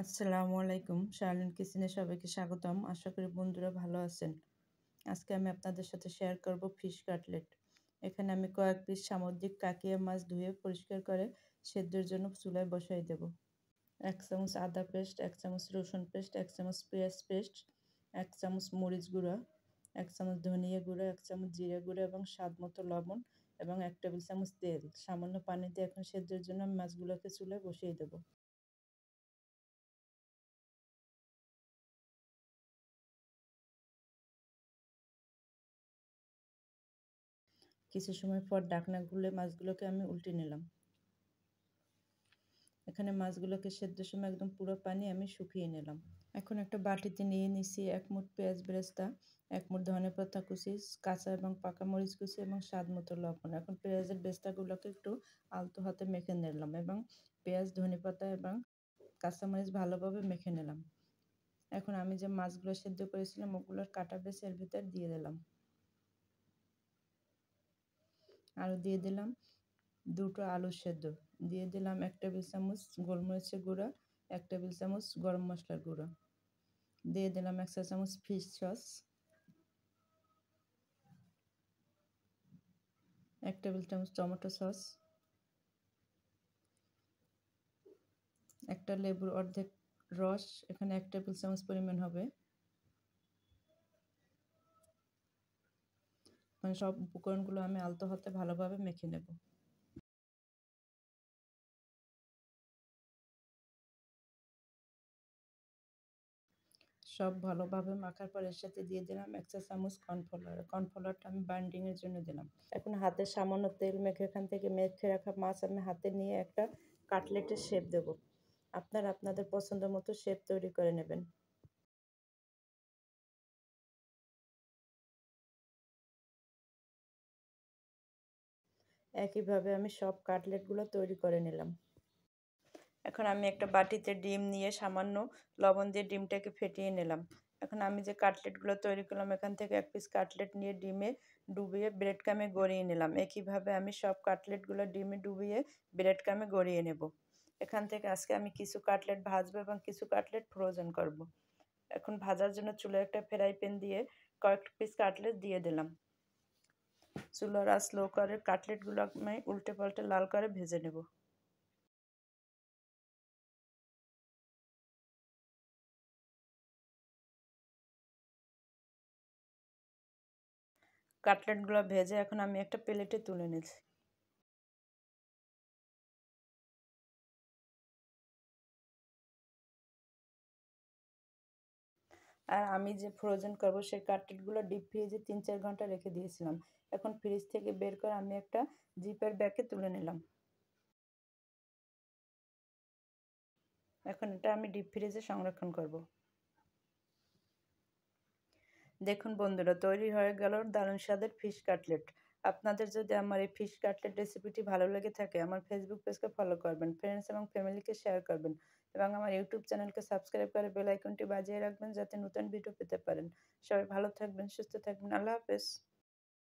আসসালামু আলাইকুম। শার্লিন কিচেনে সবাইকে স্বাগতম। আশা করি বন্ধুরা ভালো আছেন। আজকে আমি আপনাদের সাথে শেয়ার করব ফিশ কাটলেট। এখানে আমি কয়েক পিস সামুদ্রিক কাকিয়া মাছ ধুয়ে পরিষ্কার করে সেদ্ধর জন্য চুলায় বসাই দেব। 1 চামচ আদা পেস্ট, 1 চামচ রসুন পেস্ট, 1 চামচ পেঁয়াজ পেস্ট, 1 চামচ মরিচ গুঁড়া, 1 চামচ ধনিয়া গুঁড়া, 1 চামচ জিরা গুঁড়া এবং স্বাদ মতো লবণ এবং 1 টেবিল চামচ তেল। সামান্য পানি দিয়ে এখন সেদ্ধর জন্য মাছগুলোকে চুলায় বসিয়ে দেব। কিছু সময় পর ঢাকনা খুলে মাছগুলোকে আমি উল্টে নিলাম। এখানে মাছগুলোকে সেদ্ধর সময় একদম পুরো পানি আমি শুকিয়ে নিলাম। এখন একটা বাটিতে নিয়ে নিচ্ছি 1 মুঠ পেঁয়াজ বেরেস্তা, 1 মুঠ ধনেপাতা কুচি, কাঁচা এবং পাকা মরিচ কুচি এবং স্বাদ মতো লবণ। এখন পেঁয়াজের বেরেস্তাগুলোকে একটু আলতো হাতে মেখে নিলাম এবং পেঁয়াজ, ধনেপাতা এবং কাঁচামরিচ ভালোভাবে মেখে নিলাম। এখন আমি যে মাছগুলো সেদ্ধ করেছিলাম ওগুলোর কাটা বেছে এর ভিতর দিয়ে দিলাম। আরও দিয়ে দিলাম 2টো আলু সেদ্ধ, দিয়ে দিলাম 1 টেবিল চামচ গোলমরিচের গুঁড়া, 1 টেবিল চামচ গরম মশলার গুঁড়া, দিয়ে দিলাম 1 চা চামচ ফিশ সস, 1 টেবিল চামচ টমেটো সস, একটা লেবুর অর্ধেক রস, এখানে 1 টেবিল চামচ পরিমাণ হবে। মানে সব উপকরণগুলো আমি আলতো হাতে ভালোভাবে মেখে নেব। সব ভালোভাবে মাখার পর এর সাথে দিয়ে দিলাম 1 চা চামচ কর্নফ্লাওয়ার। কর্নফ্লাওয়ারটা আমি বাইন্ডিংয়ের জন্য দিলাম। এখন হাতে সামান্য তেল মেখে এখান থেকে মেখে রাখা মাছ আমি হাতে নিয়ে একটা কাটলেটের শেপ দেব। আপনারা আপনাদের পছন্দ মতো শেপ তৈরি করে নেবেন। একইভাবে আমি সব কাটলেটগুলো তৈরি করে নিলাম। এখন আমি একটা বাটিতে ডিম নিয়ে সামান্য লবণ দিয়ে ডিমটাকে ফেটিয়ে নিলাম। এখন আমি যে কাটলেটগুলো তৈরি করলাম এখান থেকে 1 পিস কাটলেট নিয়ে ডিমে ডুবিয়ে ব্রেড ক্রামে গড়িয়ে নিলাম। একইভাবে আমি সব কাটলেটগুলো ডিমে ডুবিয়ে ব্রেড ক্রামে গড়িয়ে নেব। এখান থেকে আজকে আমি কিছু কাটলেট ভাজবো এবং কিছু কাটলেট ফ্রোজেন করব। এখন ভাজার জন্য চুলায় একটা ফ্রাই প্যান দিয়ে কয়েক পিস কাটলেট দিয়ে দিলাম। চুলার আঁচ স্লো করে কাটলেটগুলো আমি উল্টে পাল্টে লাল করে ভেজে নেব। কাটলেটগুলো ভেজে এখন আমি একটা প্লেটে তুলে নিচ্ছি। আর আমি যে ফ্রোজেন করব সেই কাটলেটগুলো ডিপ ফ্রিজে 3-4 ঘন্টা রেখে দিয়েছিলাম। এখন ফ্রিজ থেকে বের করে আমি একটা জিপের ব্যাগে তুলে নিলাম। এখন এটা আমি ডিপ ফ্রিজে সংরক্ষণ করব। দেখুন বন্ধুরা, তৈরি হয়ে গেল দারুণ স্বাদের ফিশ কাটলেট। আপনাদের যদি আমার এই ফিশ কাটলেট রেসিপিটি ভালো লেগে থাকে আমার ফেসবুক পেজকে ফলো করবেন, ফ্রেন্ডস এবং ফ্যামিলিকে শেয়ার করবেন এবং আমার ইউটিউব চ্যানেলকে সাবস্ক্রাইব করে বেল আইকনটি বাজিয়ে রাখবেন যাতে নতুন ভিডিও পেতে পারেন। সবাই ভালো থাকবেন, সুস্থ থাকবেন। আল্লাহ হাফেজ।